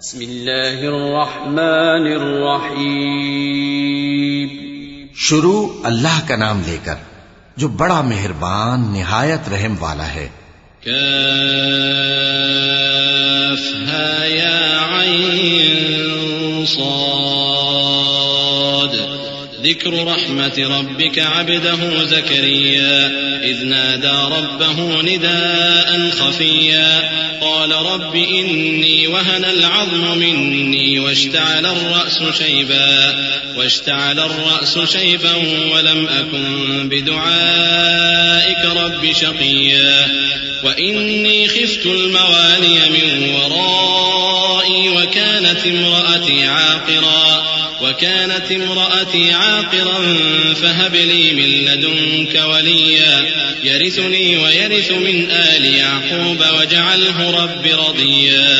بسم اللہ الرحمن الرحیم. شروع اللہ کا نام لے کر جو بڑا مہربان نہایت رحم والا ہے. كافها يا عين صاد ذكر رحمة ربك عبده زكريا إذ نادى ربه نداء خفيا قال رب إني وهن العظم مني واشتعل الرأس شيبا ولم أكن بدعائك رب شقيا وإني خفت الموالي من ورائي وكانت امرأتي عاقرا فهب لي من لدنك وليا يرثني ويرث من آل يعقوب واجعله رب رضيا.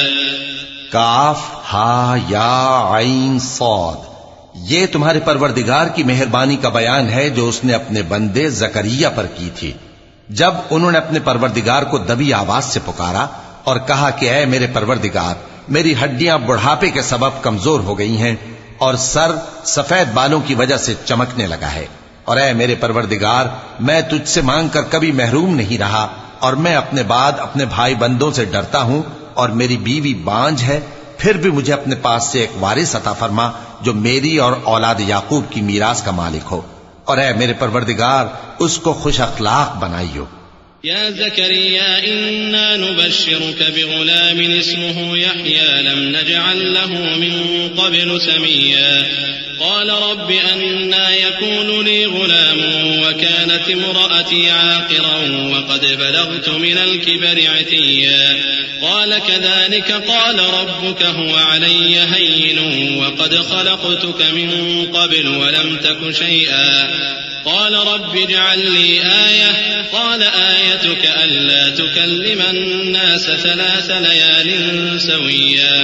کاف ہا یا عین صاد، یہ تمہارے پروردگار کی مہربانی کا بیان ہے جو اس نے اپنے بندے زکریا پر کی تھی جب انہوں نے اپنے پروردگار کو دبی آواز سے پکارا اور کہا کہ اے میرے پروردگار، میری ہڈیاں بڑھاپے کے سبب کمزور ہو گئی ہیں اور سر سفید بالوں کی وجہ سے چمکنے لگا ہے، اور اے میرے پروردگار، میں تجھ سے مانگ کر کبھی محروم نہیں رہا اور میں اپنے بعد اپنے بھائی بندوں سے ڈرتا ہوں اور میری بیوی بانجھ ہے، پھر بھی مجھے اپنے پاس سے ایک وارث عطا فرما جو میری اور اولاد یعقوب کی میراث کا مالک ہو، اور اے میرے پروردگار اس کو خوش اخلاق بنائیو. يا زكريا إنا نبشرك بغلام اسمه يحيى لم نجعل له من قبل سميا قال رب أنا يكون لي غلام وكانت امرأتي عاقرا وقد بلغت من الكبر عتيا قال كذلك قال ربك هو علي هين وقد خلقتك من قبل ولم تك شيئا قال رب اجعل لي آية قال آيتك ألا تكلم الناس 3 ليال سويا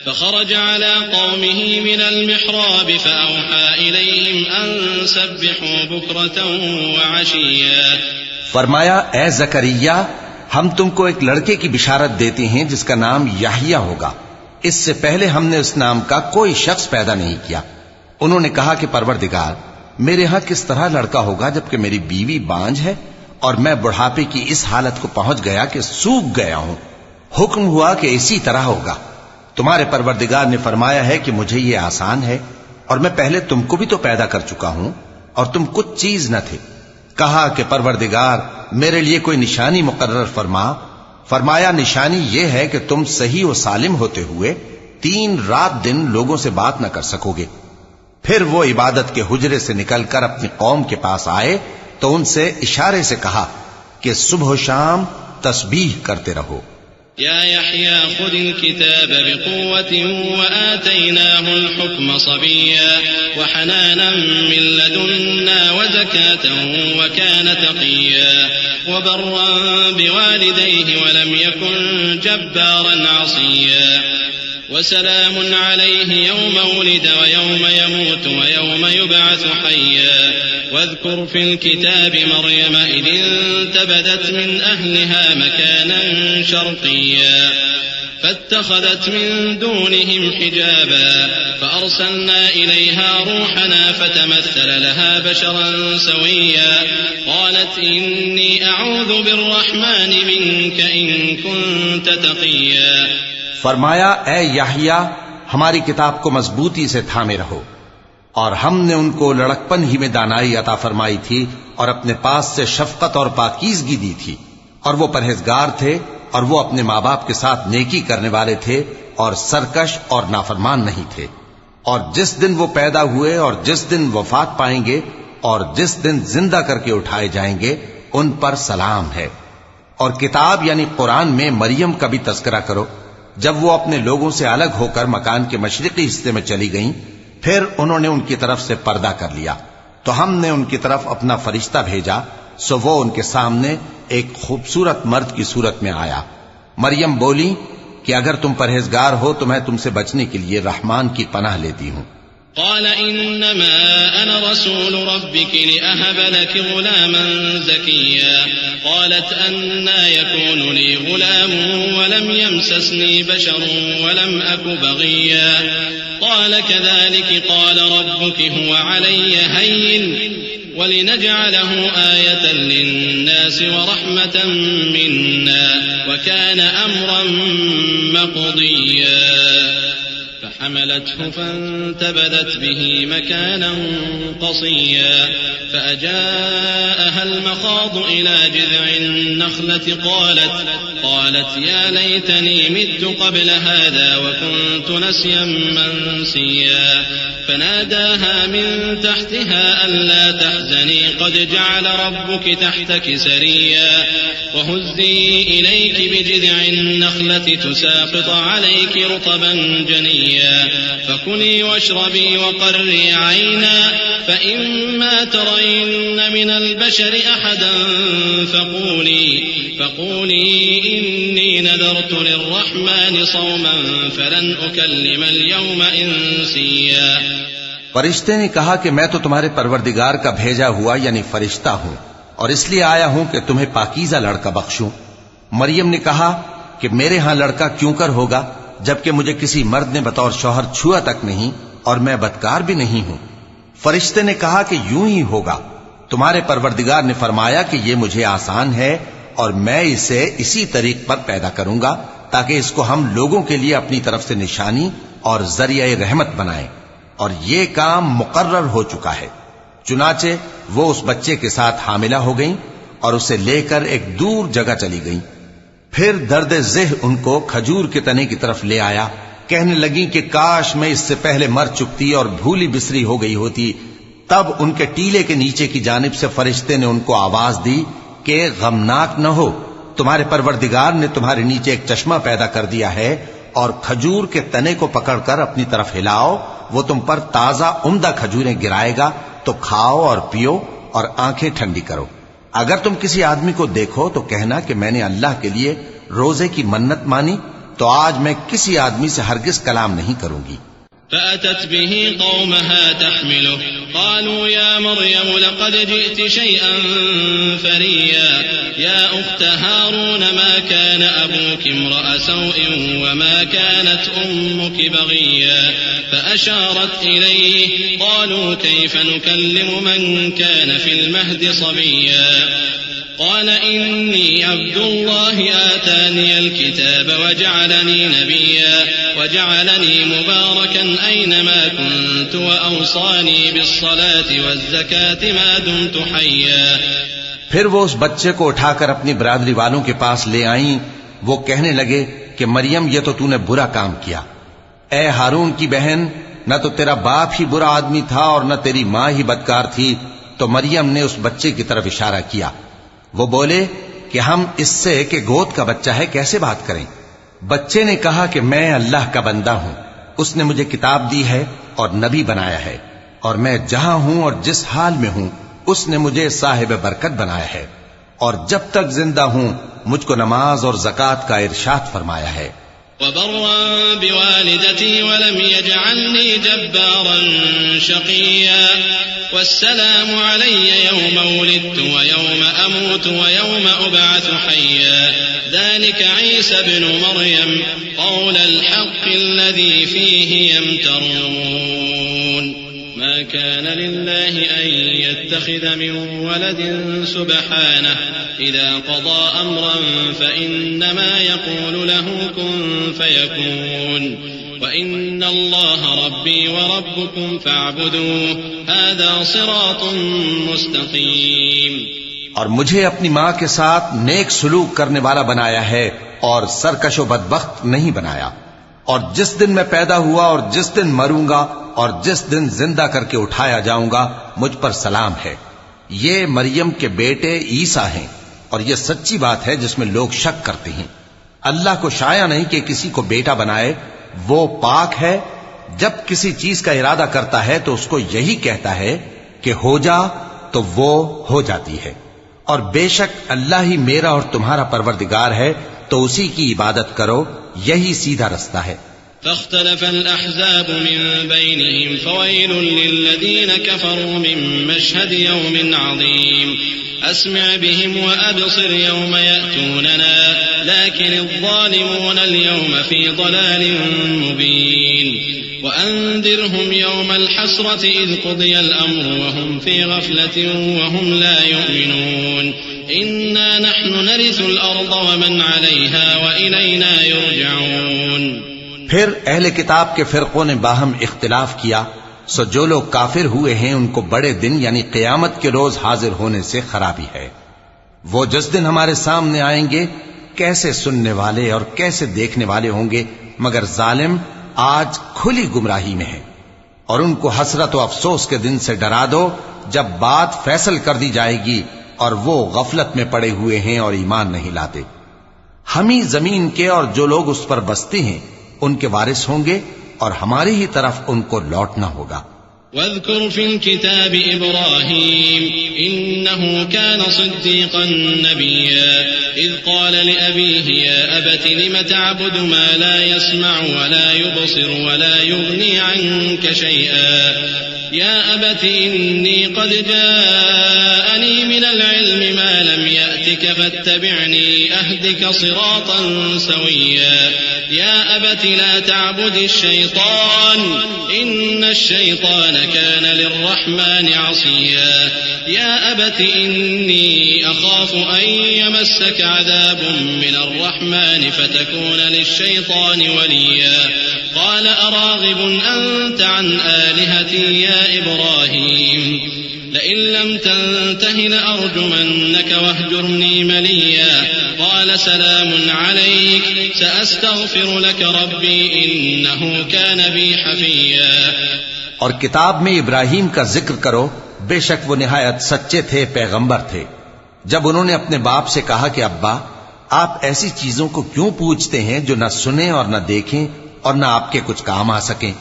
فخرج على قومه من المحراب فأوحى إليهم أن سبحوا بكرة وعشيا. فرمایا اے زکریا، ہم تم کو ایک لڑکے کی بشارت دیتے ہیں جس کا نام یحییٰ ہوگا. اس سے پہلے ہم نے اس نام کا کوئی شخص پیدا نہیں کیا. انہوں نے کہا کہ پروردگار، میرے ہاں کس طرح لڑکا ہوگا جبکہ میری بیوی بانجھ ہے اور میں بڑھاپے کی اس حالت کو پہنچ گیا کہ سوکھ گیا ہوں. حکم ہوا کہ اسی طرح ہوگا. تمہارے پروردگار نے فرمایا ہے کہ مجھے یہ آسان ہے اور میں پہلے تم کو بھی تو پیدا کر چکا ہوں اور تم کچھ چیز نہ تھے. کہا کہ پروردگار میرے لیے کوئی نشانی مقرر فرما. فرمایا نشانی یہ ہے کہ تم صحیح و سالم ہوتے ہوئے 3 رات دن لوگوں سے بات نہ کر سکو گے. پھر وہ عبادت کے حجرے سے نکل کر اپنی قوم کے پاس آئے تو ان سے اشارے سے کہا کہ صبح و شام تسبیح کرتے رہو. يا يحيى خذ الكتاب بقوة وآتيناه الحكم صبيا وحنانا من لدنا وزكاة وكان تقيا وبرا بوالديه ولم يكن جبارا عصيا وسلام عليه يوم ولد ويوم يموت ويوم يبعث حيا واذكر في الكتاب مريم إذ انتبذت من أهلها مكانا شرقيا فاتخذت من دونهم حجابا فأرسلنا إليها روحنا فتمثل لها بشرا سويا قالت إني أعوذ بالرحمن منك إن كنت تقيا. فرمایا اے یحییٰ، ہماری کتاب کو مضبوطی سے تھامے رہو، اور ہم نے ان کو لڑکپن ہی میں دانائی عطا فرمائی تھی اور اپنے پاس سے شفقت اور پاکیزگی دی تھی، اور وہ پرہیزگار تھے اور وہ اپنے ماں باپ کے ساتھ نیکی کرنے والے تھے اور سرکش اور نافرمان نہیں تھے. اور جس دن وہ پیدا ہوئے اور جس دن وفات پائیں گے اور جس دن زندہ کر کے اٹھائے جائیں گے ان پر سلام ہے. اور کتاب یعنی قرآن میں مریم کا بھی تذکرہ کرو. جب وہ اپنے لوگوں سے الگ ہو کر مکان کے مشرقی حصے میں چلی گئیں پھر انہوں نے ان کی طرف سے پردہ کر لیا تو ہم نے ان کی طرف اپنا فرشتہ بھیجا سو وہ ان کے سامنے ایک خوبصورت مرد کی صورت میں آیا. مریم بولی کہ اگر تم پرہیزگار ہو تو میں تم سے بچنے کے لیے رحمان کی پناہ لیتی ہوں. قال إنما أنا رسول ربك لأهب لك غلاما زكيا قالت أنى يكون لي غلام ولم يمسسني بشر ولم أك بغيا قال كذلك قال ربك هو علي هين ولنجعله آية للناس ورحمة منا وكان أمرا مقضيا فحملته فانتبذت به مكانا قصيا فأجاءها المخاض إلى جذع النخلة قالت يا ليتني مت قبل هذا وكنت نسيا منسيا فناداها من تحتها ألا تحزني قد جعل ربك تحتك سريا وهزي إليك بجذع النخلة تساقط عليك رطبا جنيا فكلي واشربي وقري عينا فإما ترين من البشر أحدا فقولي إني نذرت للرحمن صوما فلن أكلم اليوم إنسيا. فرشتے نے کہا کہ میں تو تمہارے پروردگار کا بھیجا ہوا یعنی فرشتہ ہوں اور اس لیے آیا ہوں کہ تمہیں پاکیزہ لڑکا بخشوں. مریم نے کہا کہ میرے ہاں لڑکا کیوں کر ہوگا جبکہ مجھے کسی مرد نے بطور شوہر چھوا تک نہیں اور میں بدکار بھی نہیں ہوں. فرشتے نے کہا کہ یوں ہی ہوگا. تمہارے پروردگار نے فرمایا کہ یہ مجھے آسان ہے اور میں اسے اسی طریق پر پیدا کروں گا تاکہ اس کو ہم لوگوں کے لیے اپنی طرف سے نشانی اور ذریعہ رحمت بنائیں. اور یہ کام مقرر ہو چکا ہے. چنانچہ وہ اس بچے کے ساتھ حاملہ ہو گئیں اور اسے لے کر ایک دور جگہ چلی گئیں. پھر درد ذہ ان کو کھجور کے تنے کی طرف لے آیا. کہنے لگیں کہ کاش میں اس سے پہلے مر چکتی اور بھولی بسری ہو گئی ہوتی. تب ان کے ٹیلے کے نیچے کی جانب سے فرشتے نے ان کو آواز دی کہ غمناک نہ ہو، تمہارے پروردگار نے تمہارے نیچے ایک چشمہ پیدا کر دیا ہے اور کھجور کے تنے کو پکڑ کر اپنی طرف ہلاؤ، وہ تم پر تازہ عمدہ کھجوریں گرائے گا، تو کھاؤ اور پیو اور آنکھیں ٹھنڈی کرو. اگر تم کسی آدمی کو دیکھو تو کہنا کہ میں نے اللہ کے لیے روزے کی منت مانی، تو آج میں کسی آدمی سے ہرگز کلام نہیں کروں گی. فأتت به قومها تحمله قالوا يا مريم لقد جئت شيئا فريا يا أخت هارون ما كان أبوك امرأ سوء وما كانت أمك بغيا فأشارت إليه قالوا كيف نكلم من كان في المهد صبيا قال إني عبد الله آتاني الكتاب وجعلني نبيا وجعلني مباركا أينما كنت وأوصاني بالصلاة والزكاة ما دمت حيا. پھر وہ اس بچے کو اٹھا کر اپنی برادری والوں کے پاس لے آئیں. وہ کہنے لگے کہ مریم یہ تو نے برا کام کیا. اے ہارون کی بہن، نہ تو تیرا باپ ہی برا آدمی تھا اور نہ تیری ماں ہی بدکار تھی. تو مریم نے اس بچے کی طرف اشارہ کیا. وہ بولے کہ ہم اس سے کہ گود کا بچہ ہے کیسے بات کریں. بچے نے کہا کہ میں اللہ کا بندہ ہوں، اس نے مجھے کتاب دی ہے اور نبی بنایا ہے، اور میں جہاں ہوں اور جس حال میں ہوں اس نے مجھے صاحب برکت بنایا ہے، اور جب تک زندہ ہوں مجھ کو نماز اور زکوٰۃ کا ارشاد فرمایا ہے. وبرا بوالدتي ولم يجعلني جبارا شقيا والسلام علي يوم ولدت ويوم أموت ويوم أبعث حيا ذلك عيسى ابن مريم قول الحق الذي فيه يمترون ما كان لله أن يتخذ من ولد سبحانه إذا قضى أمرا فإنما يقول له كن فيكون وإن الله ربي وربكم فاعبدوه هذا صراط مستقيم. اور مجھے اپنی ماں کے ساتھ نیک سلوک کرنے والا بنایا ہے اور سرکش و بدبخت نہیں بنایا. اور جس دن میں پیدا ہوا اور جس دن مروں گا اور جس دن زندہ کر کے اٹھایا جاؤں گا مجھ پر سلام ہے. یہ مریم کے بیٹے عیسیٰ ہیں اور یہ سچی بات ہے جس میں لوگ شک کرتے ہیں. اللہ کو شایع نہیں کہ کسی کو بیٹا بنائے، وہ پاک ہے. جب کسی چیز کا ارادہ کرتا ہے تو اس کو یہی کہتا ہے کہ ہو جا، تو وہ ہو جاتی ہے. اور بے شک اللہ ہی میرا اور تمہارا پروردگار ہے، تو اسی کی عبادت کرو، یہی سیدھا رستہ ہے. فاختلف الأحزاب من بينهم فويل للذين كفروا من مشهد يوم عظيم أسمع بهم وأبصر يوم يأتوننا لكن الظالمون اليوم في ضلال مبين وأنذرهم يوم الحسرة إذ قضي الأمر وهم في غفلة وهم لا يؤمنون إنا نحن نرث الأرض ومن عليها وإلينا يرجعون. پھر اہل کتاب کے فرقوں نے باہم اختلاف کیا، سو جو لوگ کافر ہوئے ہیں ان کو بڑے دن یعنی قیامت کے روز حاضر ہونے سے خرابی ہے. وہ جس دن ہمارے سامنے آئیں گے کیسے سننے والے اور کیسے دیکھنے والے ہوں گے، مگر ظالم آج کھلی گمراہی میں ہے. اور ان کو حسرت و افسوس کے دن سے ڈرا دو جب بات فیصل کر دی جائے گی اور وہ غفلت میں پڑے ہوئے ہیں اور ایمان نہیں لاتے. ہم ہی زمین کے اور جو لوگ اس پر بستے ہیں ان کے وارث ہوں گے اور ہماری ہی طرف ان کو لوٹنا ہوگا. واذكر في الكتاب إبراهيم إنه كان صديقا نبيا إذ قال لأبيه يا أبت لم تعبد ما لا يسمع ولا يبصر ولا يغني عنك شيئا يا أبت إني قد جاءني من العلم ما لم يأتك فاتبعني أهدك صراطا سويا يا أبت لا تعبد الشيطان إن الشيطان كان للرحمن عصيا يا أبت إني أخاف أن يمسك عذاب من الرحمن فتكون للشيطان وليا قال أراغب أنت عن آلهتي يا إبراهيم لئن لم تنته لأرجمنك واهجرني مليا قال سلام عليك سأستغفر لك ربي إنه كان بي حفيا. اور کتاب میں ابراہیم کا ذکر کرو، بے شک وہ نہایت سچے تھے، پیغمبر تھے. جب انہوں نے اپنے باپ سے کہا کہ ابا آپ ایسی چیزوں کو کیوں پوچھتے ہیں جو نہ سنیں اور نہ دیکھیں اور نہ آپ کے کچھ کام آ سکیں.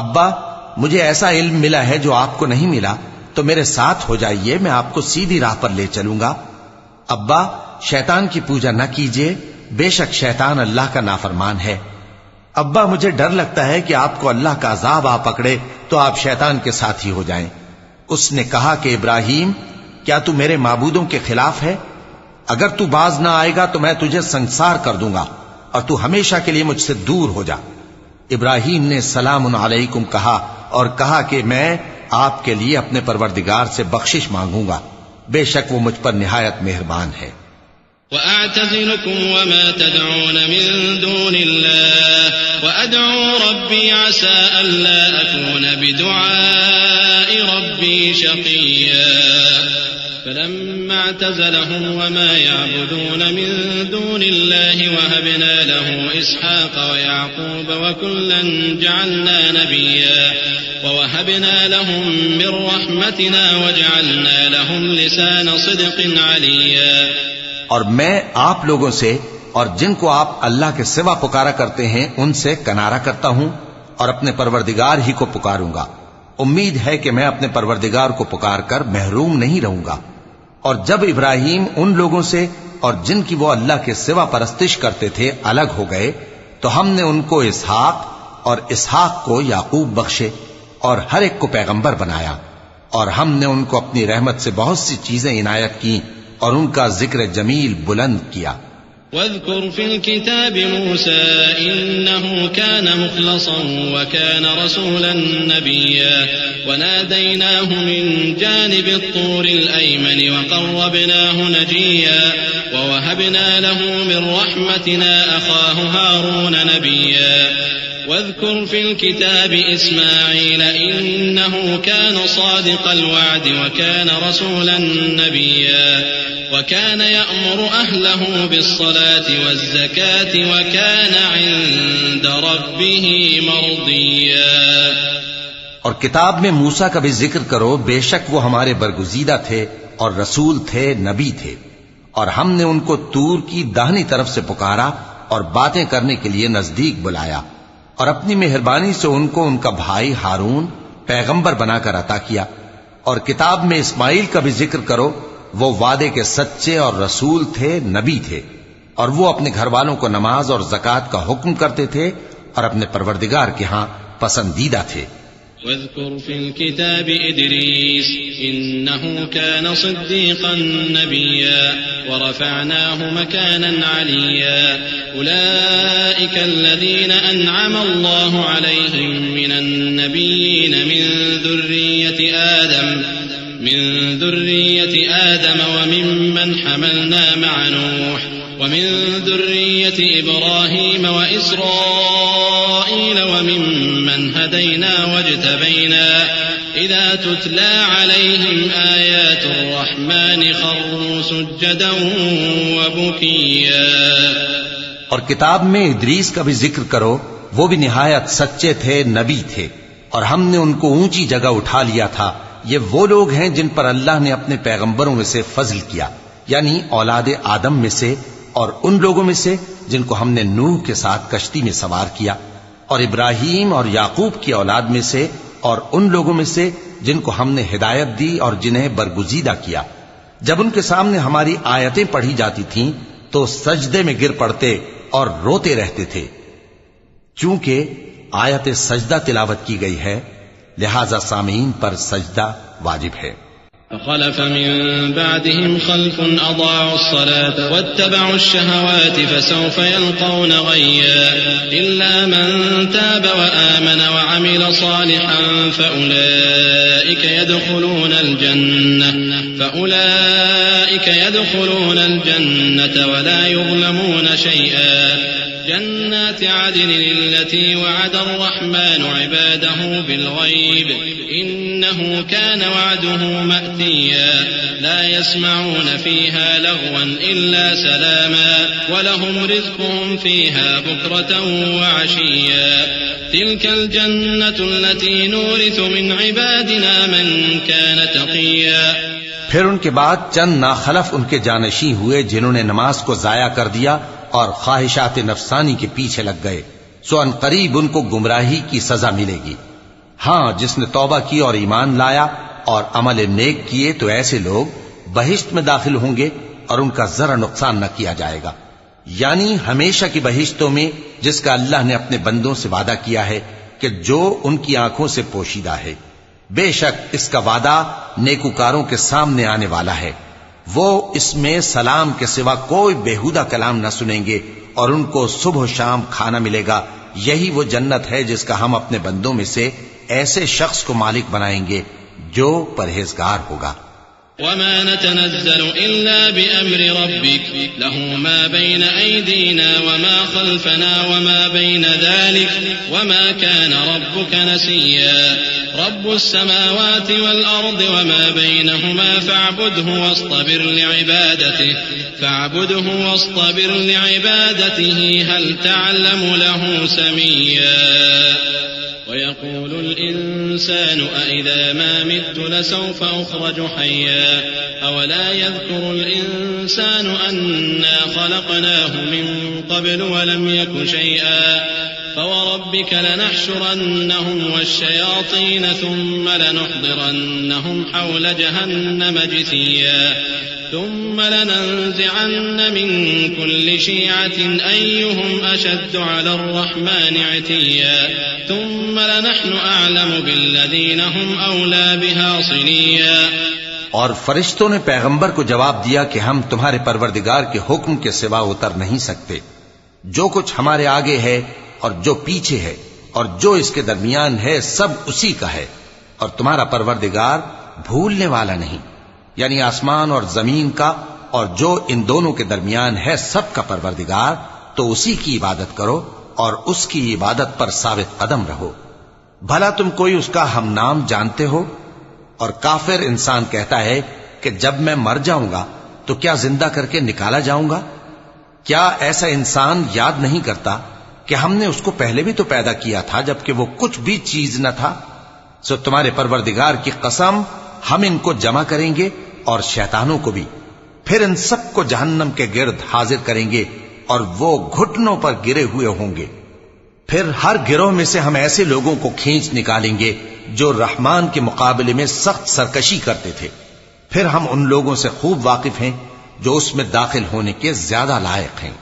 ابا مجھے ایسا علم ملا ہے جو آپ کو نہیں ملا، تو میرے ساتھ ہو جائیے، میں آپ کو سیدھی راہ پر لے چلوں گا. ابا شیطان کی پوجا نہ کیجیے، بے شک شیطان اللہ کا نافرمان ہے. ابا مجھے ڈر لگتا ہے کہ آپ کو اللہ کا عذاب آ پکڑے تو آپ شیطان کے ساتھی ہو جائیں. اس نے کہا کہ ابراہیم کیا تو میرے معبودوں کے خلاف ہے؟ اگر تو باز نہ آئے گا تو میں تجھے سنسار کر دوں گا اور تو ہمیشہ کے لیے مجھ سے دور ہو جا. ابراہیم نے سلام علیکم کہا اور کہا کہ میں آپ کے لیے اپنے پروردگار سے بخشش مانگوں گا، بے شک وہ مجھ پر نہایت مہربان ہے. وأعتزلكم وما تدعون من دون الله وأدعو ربي عسى ألا أكون بدعاء ربي شقيا. فلما اعتزلهم وما يعبدون من دون الله وهبنا له إسحاق ويعقوب وكلا جعلنا نبيا ووهبنا لهم من رحمتنا وجعلنا لهم لسان صدق عليا. اور میں آپ لوگوں سے اور جن کو آپ اللہ کے سوا پکارا کرتے ہیں ان سے کنارہ کرتا ہوں اور اپنے پروردگار ہی کو پکاروں گا. امید ہے کہ میں اپنے پروردگار کو پکار کر محروم نہیں رہوں گا. اور جب ابراہیم ان لوگوں سے اور جن کی وہ اللہ کے سوا پرستش کرتے تھے الگ ہو گئے تو ہم نے ان کو اسحاق اور اسحاق کو یعقوب بخشے اور ہر ایک کو پیغمبر بنایا. اور ہم نے ان کو اپنی رحمت سے بہت سی چیزیں عنایت کی اور ان کا ذکر جمیل بلند کیا. واذكر في الكتاب موسى إنه كان مخلصا وكان رسولا نبيا وناديناه من جانب الطور الأيمن وقربناه نجيا ووهبنا له من رحمتنا أخاه هارون نبيا. واذكر في الكتاب إسماعيل إنه كان صادق الوعد وكان رسولا نبيا وكان يأمر أهله بالصلاة والزكاة وكان عند ربه مرضيا. اور کتاب میں موسیٰ کا بھی ذکر کرو، بے شک وہ ہمارے برگزیدہ تھے اور رسول تھے، نبی تھے. اور ہم نے ان کو طور کی داہنی طرف سے پکارا اور باتیں کرنے کے لیے نزدیک بلایا اور اپنی مہربانی سے ان کو ان کا بھائی ہارون پیغمبر بنا کر عطا کیا. اور کتاب میں اسماعیل کا بھی ذکر کرو، وہ وعدے کے سچے اور رسول تھے، نبی تھے. اور وہ اپنے گھر والوں کو نماز اور زکوٰۃ کا حکم کرتے تھے اور اپنے پروردگار کے ہاں پسندیدہ تھے۔ واذكر في الكتاب إدريس إنه كان صديقا نبيا ورفعناه مكانا عليا أولئك الذين أنعم الله عليهم من النبيين من ذرية آدم وممن حملنا مع نوح ومن ذرية إبراهيم وإسرائيل وممن هدينا واجتبينا إذا تتلى عليهم آيات الرحمن خروا سجدا وبكيا۔ اور کتاب میں ادریس کا بھی ذکر کرو، وہ بھی نہایت سچے تھے، نبی تھے، اور ہم نے ان کو اونچی جگہ اٹھا لیا تھا۔ یہ وہ لوگ ہیں جن پر اللہ نے اپنے پیغمبروں میں سے فضل کیا، یعنی اولاد آدم میں سے، اور ان لوگوں میں سے جن کو ہم نے نوح کے ساتھ کشتی میں سوار کیا، اور ابراہیم اور یعقوب کی اولاد میں سے، اور ان لوگوں میں سے جن کو ہم نے ہدایت دی اور جنہیں برگزیدہ کیا۔ جب ان کے سامنے ہماری آیتیں پڑھی جاتی تھیں تو سجدے میں گر پڑتے اور روتے رہتے تھے۔ چونکہ آیت سجدہ تلاوت کی گئی ہے، لہذا سامعین پر سجدہ واجب ہے۔ فخلف من بعدهم خلف أضاعوا الصلاة واتبعوا الشهوات فسوف يلقون غيا إلا من تاب وآمن وعمل صالحا فأولئك يدخلون الجنة ولا يظلمون شيئا جنات عدن التي وعد الرحمن عباده بالغيب إنه كان وعده مأتيا لا يسمعون فيها لغوا إلا سلاما ولهم رزقهم فيها بكرة وعشيا تلك الجنة التي نورث من عبادنا من كان تقيا۔ پھر ان کے بعد چند ناخلف ان کے جانشین ہوئے جنہوں نے نماز کو ضائع کر دیا اور خواہشات نفسانی کے پیچھے لگ گئے، سو ان قریب ان کو گمراہی کی سزا ملے گی۔ ہاں، جس نے توبہ کی اور ایمان لایا اور عمل نیک کیے تو ایسے لوگ بہشت میں داخل ہوں گے اور ان کا ذرا نقصان نہ کیا جائے گا، یعنی ہمیشہ کی بہشتوں میں جس کا اللہ نے اپنے بندوں سے وعدہ کیا ہے کہ جو ان کی آنکھوں سے پوشیدہ ہے۔ بے شک اس کا وعدہ نیکوکاروں کے سامنے آنے والا ہے، وہ اس میں سلام کے سوا کوئی بیہودہ کلام نہ سنیں گے اور ان کو صبح و شام کھانا ملے گا۔ یہی وہ جنت ہے جس کا ہم اپنے بندوں میں سے ایسے شخص کو مالک بنائیں گے جو پرہیزگار ہوگا۔ وما نتنزل إلا بأمر ربك له ما بين أيدينا وما خلفنا وما بين ذلك وما كان ربك نسيا رب السماوات والأرض وما بينهما فاعبده واصطبر لعبادته هل تعلم له سميا ويقول الإنسان أإذا ما مت لسوف أخرج حيا أولا يذكر الإنسان أنا خلقناه من قبل ولم يك شيئا فوربك لنحشرنهم والشياطين ثم لنحضرنهم حول جهنم جثيا ثم لننزعن من كل شيعة أيهم أشد على الرحمن عتيا ثم لنحن أعلم بالذين هم أولى بها صليا۔ اور فرشتوں نے پیغمبر کو جواب دیا کہ ہم تمہارے پروردگار کے حکم کے سوا اتر نہیں سکتے، جو کچھ ہمارے آگے ہے اور جو پیچھے ہے اور جو اس کے درمیان ہے سب اسی کا ہے، اور تمہارا پروردگار بھولنے والا نہیں، یعنی آسمان اور زمین کا اور جو ان دونوں کے درمیان ہے سب کا پروردگار، تو اسی کی عبادت کرو اور اس کی عبادت پر ثابت قدم رہو۔ بھلا تم کوئی اس کا ہم نام جانتے ہو؟ اور کافر انسان کہتا ہے کہ جب میں مر جاؤں گا تو کیا زندہ کر کے نکالا جاؤں گا؟ کیا ایسا انسان یاد نہیں کرتا کہ ہم نے اس کو پہلے بھی تو پیدا کیا تھا جبکہ وہ کچھ بھی چیز نہ تھا؟ سو تمہارے پروردگار کی قسم ہم ان کو جمع کریں گے اور شیطانوں کو بھی، پھر ان سب کو جہنم کے گرد حاضر کریں گے اور وہ گھٹنوں پر گرے ہوئے ہوں گے۔ پھر ہر گروہ میں سے ہم ایسے لوگوں کو کھینچ نکالیں گے جو رحمان کے مقابلے میں سخت سرکشی کرتے تھے، پھر ہم ان لوگوں سے خوب واقف ہیں جو اس میں داخل ہونے کے زیادہ لائق ہیں۔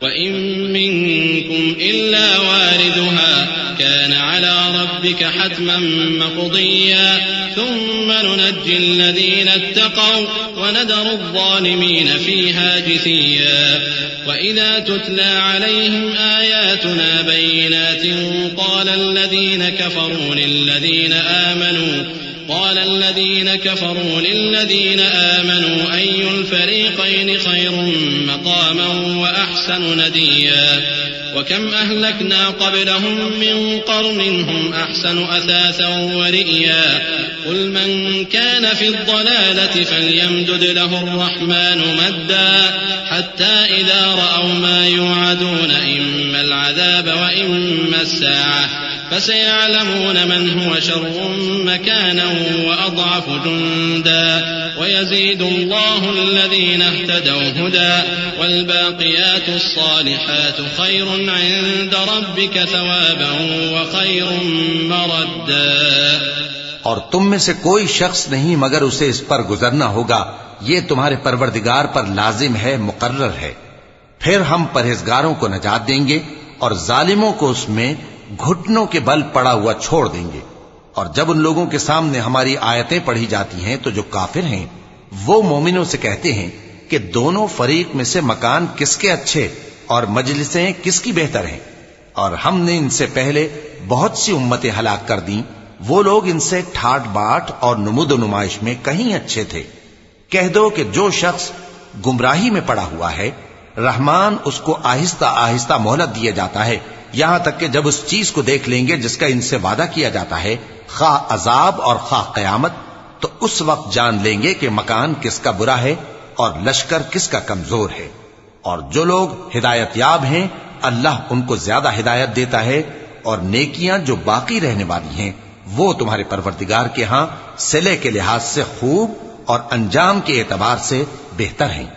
وَإِن مِّنكُمْ إِلَّا وَارِدُهَا كَانَ عَلَى رَبِّكَ حَتْمًا مَّقْضِيًّا ثُمَّ نُنَجِّي الَّذِينَ اتَّقَوْا وَنَذَرُ الظَّالِمِينَ فِيهَا جِثِيًّا وَإِذَا تُتْلَى عَلَيْهِمْ آيَاتُنَا بَيِّنَاتٍ قَالَ الَّذِينَ كَفَرُوا لِلَّذِينَ آمَنُوا أَيُّ الْفَرِيقَيْنِ خَيْرٌ مَّقَامًا وَأَحْسَنُ نَدِيًّا وَكَمْ أَهْلَكْنَا قَبْلَهُم مِّن قَرْنٍ هُمْ أَحْسَنُ أَثَاثًا وَرِئْيًا قُلْ مَّن كَانَ فِي الضَّلَالَةِ فَلْيَمْدُدْ لَهُ الرَّحْمَٰنُ مَدًّا حَتَّىٰ إِذَا رَأَوْا مَا يُوعَدُونَ إِمَّا الْعَذَابَ وَإِمَّا السَّاعَةَ فسيعلمون من هو شر مكانا وأضعف جندا ويزيد الله الذين اهتدوا هدى والباقيات الصالحات خير عند ربك ثوابا وخير مردا. اور تم میں سے کوئی شخص نہیں مگر اسے اس پر گزرنا ہوگا، یہ تمہارے پروردگار پر لازم ہے، مقرر ہے. پھر ہم پرہیزگاروں کو نجات دیں گے اور ظالموں کو اس میں گھٹنوں کے بل پڑا ہوا چھوڑ دیں گے. اور جب ان لوگوں کے سامنے ہماری آیتیں پڑھی جاتی ہیں تو جو کافر ہیں وہ مومنوں سے کہتے ہیں کہ دونوں فریق میں سے مکان کس کے اچھے اور مجلسیں کس کی بہتر ہیں، اور ہم نے ان سے پہلے بہت سی امتیں ہلاک کر دیں، وہ لوگ ان سے ٹھاٹ باٹ اور نمود و نمائش میں کہیں اچھے تھے. کہہ دو کہ جو شخص گمراہی میں پڑا ہوا ہے رحمان اس کو آہستہ آہستہ مہلت دیا جاتا ہے، یہاں تک کہ جب اس چیز کو دیکھ لیں گے جس کا ان سے وعدہ کیا جاتا ہے، خواہ عذاب اور خواہ قیامت، تو اس وقت جان لیں گے کہ مکان کس کا برا ہے اور لشکر کس کا کمزور ہے. اور جو لوگ ہدایت یاب ہیں اللہ ان کو زیادہ ہدایت دیتا ہے، اور نیکیاں جو باقی رہنے والی ہیں وہ تمہارے پروردگار کے ہاں صلے کے لحاظ سے خوب اور انجام کے اعتبار سے بہتر ہیں.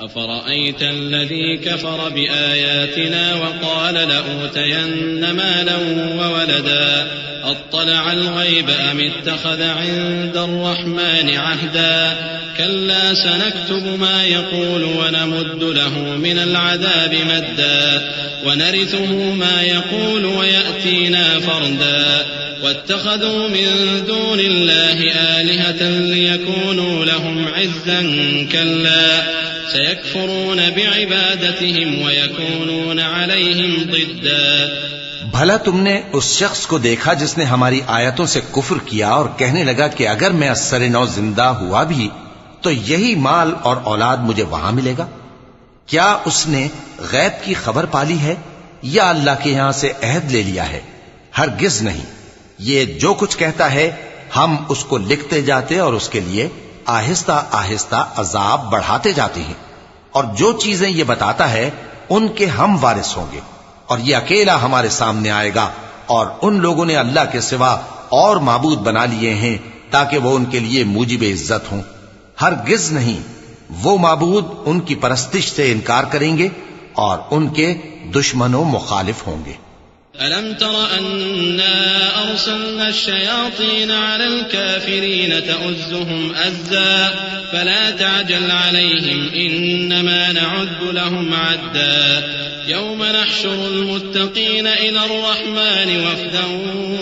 أفرأيت الذي كفر بآياتنا وقال لأوتين مالا وولدا أطلع الغيب أم اتخذ عند الرحمن عهدا كلا سنكتب ما يقول ونمد له من العذاب مدا ونرثه ما يقول ويأتينا فردا واتخذوا من دون الله آلهة ليكونوا لهم عزا كلا سيكفرون بعبادتهم ويكونون عليهم ضدا. بھلا تم نے اس شخص کو دیکھا جس نے ہماری آیتوں سے کفر کیا اور کہنے لگا کہ اگر میں اثر نو زندہ ہوا بھی تو یہی مال اور اولاد مجھے وہاں ملے گا؟ کیا اس نے غیب کی خبر پالی ہے یا اللہ کے یہاں سے عہد لے لیا ہے؟ ہرگز نہیں. یہ جو کچھ کہتا ہے ہم اس کو لکھتے جاتے اور اس کے لیے آہستہ آہستہ عذاب بڑھاتے جاتے ہیں، اور جو چیزیں یہ بتاتا ہے ان کے ہم وارث ہوں گے، اور یہ اکیلا ہمارے سامنے آئے گا. اور ان لوگوں نے اللہ کے سوا اور معبود بنا لیے ہیں تاکہ وہ ان کے لیے موجب عزت ہوں. ہرگز نہیں، وہ معبود ان کی پرستش سے انکار کریں گے اور ان کے دشمنوں مخالف ہوں گے. ألم تر أنا أرسلنا الشياطين على الكافرين تؤزهم أزا فلا تعجل عليهم إنما نعد لهم عدا يوم نحشر المتقين إلى الرحمن وفدا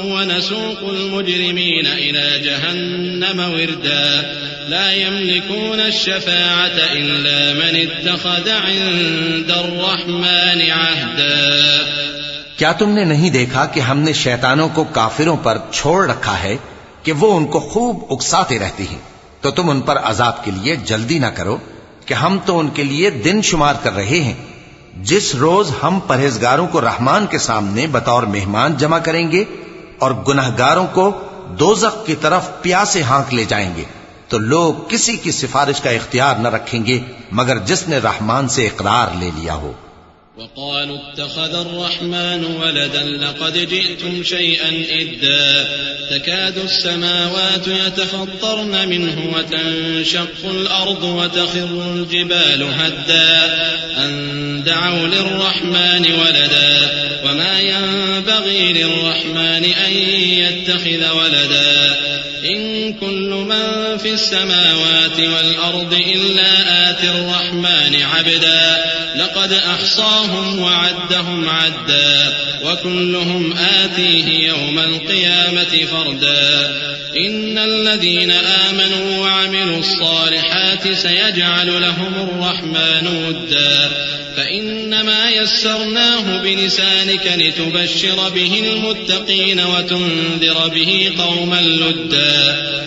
ونسوق المجرمين إلى جهنم وردا لا يملكون الشفاعة إلا من اتخذ عند الرحمن عهدا. کیا تم نے نہیں دیکھا کہ ہم نے شیطانوں کو کافروں پر چھوڑ رکھا ہے کہ وہ ان کو خوب اکساتے رہتی ہیں؟ تو تم ان پر عذاب کے لیے جلدی نہ کرو کہ ہم تو ان کے لیے دن شمار کر رہے ہیں. جس روز ہم پرہیزگاروں کو رحمان کے سامنے بطور مہمان جمع کریں گے اور گناہگاروں کو دوزخ کی طرف پیاسے ہانک لے جائیں گے تو لوگ کسی کی سفارش کا اختیار نہ رکھیں گے مگر جس نے رحمان سے اقرار لے لیا ہو. وقالوا اتخذ الرحمن ولدا لقد جئتم شيئا إدا تكاد السماوات يتفطرن منه وتنشق الأرض وتخر الجبال هدا أن دعوا للرحمن ولدا وما ينبغي للرحمن أن يتخذ ولدا إن كل من في السماوات والأرض إلا آتي الرحمن عبدا لقد أحصاهم أحصاهم وعدهم عدا وكلهم آتيه يوم القيامة فردا إن الذين آمنوا وعملوا الصالحات سيجعل لهم الرحمن ودا فإنما يسرناه بلسانك لتبشر به المتقين وتنذر به قوما لدا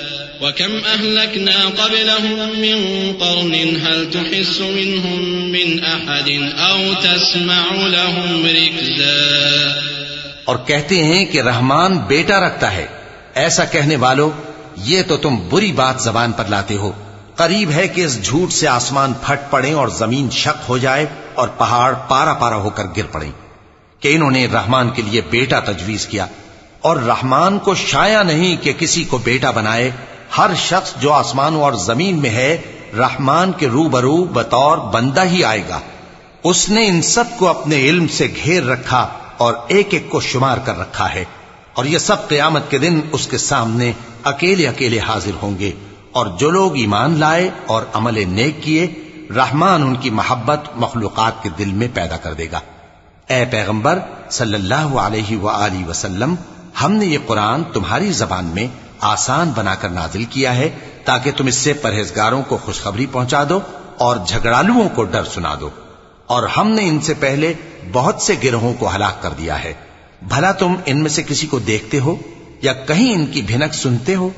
وكم أهلكنا قبلهم من قرن هل تحس منهم من أحد أو تسمع لهم ركزا. اور کہتے ہیں کہ رحمان بیٹا رکھتا ہے. ایسا کہنے والو یہ تو تم بری بات زبان پر لاتے ہو. قریب ہے کہ اس جھوٹ سے آسمان پھٹ پڑیں اور زمین شق ہو جائے اور پہاڑ پارا پارا ہو کر گر پڑیں کہ انہوں نے رحمان کے لیے بیٹا تجویز کیا. اور رحمان کو شایع نہیں کہ کسی کو بیٹا بنائے. ہر شخص جو آسمانوں اور زمین میں ہے رحمان کے روبرو بطور بندہ ہی آئے گا. اس نے ان سب کو اپنے علم سے گھیر رکھا اور ایک ایک کو شمار کر رکھا ہے. اور یہ سب قیامت کے دن اس کے سامنے اکیلے اکیلے حاضر ہوں گے. اور جو لوگ ایمان لائے اور عمل نیک کیے رحمان ان کی محبت مخلوقات کے دل میں پیدا کر دے گا. اے پیغمبر صلی اللہ علیہ وآلہ وسلم، ہم نے یہ قرآن تمہاری زبان میں آسان بنا کر نازل کیا ہے تاکہ تم اس سے پرہیزگاروں کو خوشخبری پہنچا دو اور جھگڑالوؤں کو ڈر سنا دو. اور ہم نے ان سے پہلے بہت سے گروہوں کو ہلاک کر دیا ہے. بھلا تم ان میں سے کسی کو دیکھتے ہو یا کہیں ان کی بھنک سنتے ہو؟